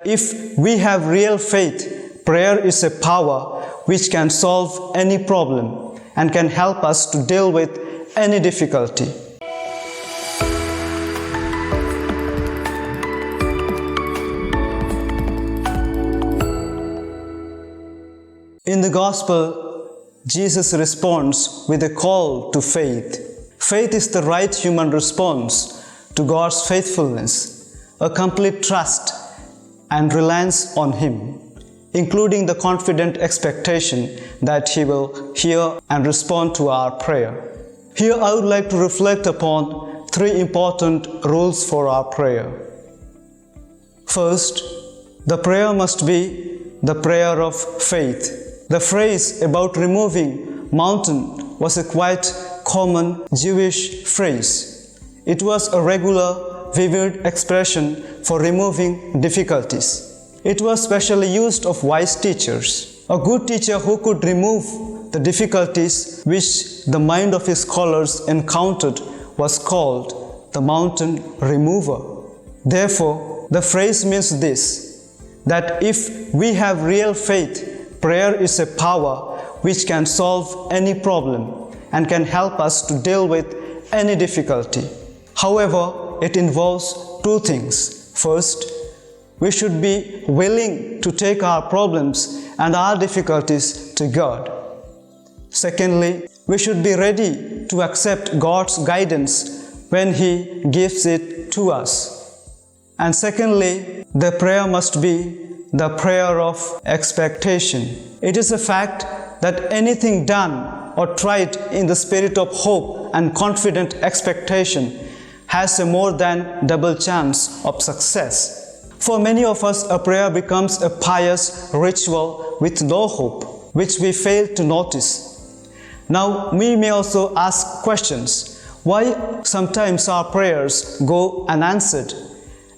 If we have real faith, prayer is a power which can solve any problem and can help us to deal with any difficulty. In the Gospel, Jesus responds with a call to faith. Faith is the right human response to God's faithfulness, a complete trust and reliance on Him, including the confident expectation that He will hear and respond to our prayer. Here I would like to reflect upon three important rules for our prayer. First, the prayer must be the prayer of faith. The phrase about removing mountain was a quite common Jewish phrase. It was a regular, vivid expression for removing difficulties. It was specially used of wise teachers. A good teacher who could remove the difficulties which the mind of his scholars encountered was called the mountain remover. Therefore, the phrase means this, that if we have real faith, prayer is a power which can solve any problem and can help us to deal with any difficulty. However, it involves two things. First, we should be willing to take our problems and our difficulties to God. Secondly, we should be ready to accept God's guidance when He gives it to us. And secondly, the prayer must be the prayer of expectation. It is a fact that anything done or tried in the spirit of hope and confident expectation has a more than double chance of success. For many of us, a prayer becomes a pious ritual with no hope, which we fail to notice. Now, we may also ask questions. Why sometimes our prayers go unanswered?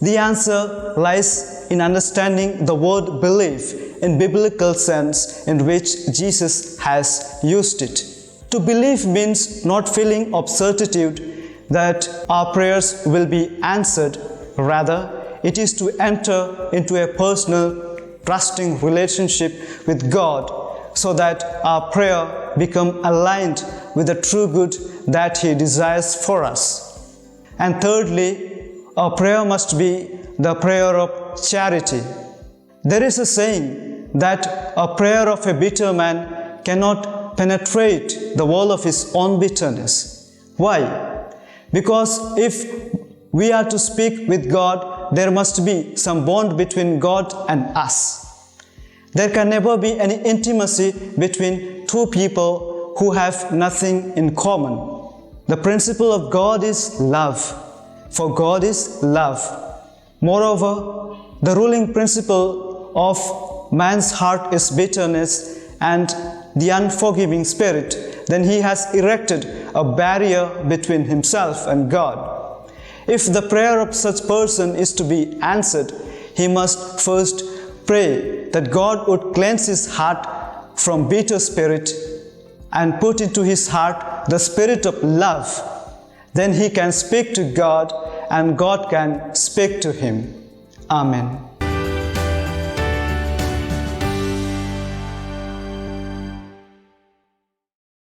The answer lies in understanding the word believe in biblical sense in which Jesus has used it. To believe means not feeling of certitude that our prayers will be answered. Rather, it is to enter into a personal, trusting relationship with God so that our prayer become aligned with the true good that He desires for us. And thirdly, our prayer must be the prayer of charity. There is a saying that a prayer of a bitter man cannot penetrate the wall of his own bitterness. Why? Because if we are to speak with God, there must be some bond between God and us. There can never be any intimacy between two people who have nothing in common. The principle of God is love, for God is love. Moreover, the ruling principle of man's heart is bitterness and the unforgiving spirit. Then he has erected a barrier between himself and God. If the prayer of such person is to be answered, he must first pray that God would cleanse his heart from bitter spirit and put into his heart the spirit of love. Then he can speak to God and God can speak to him. Amen.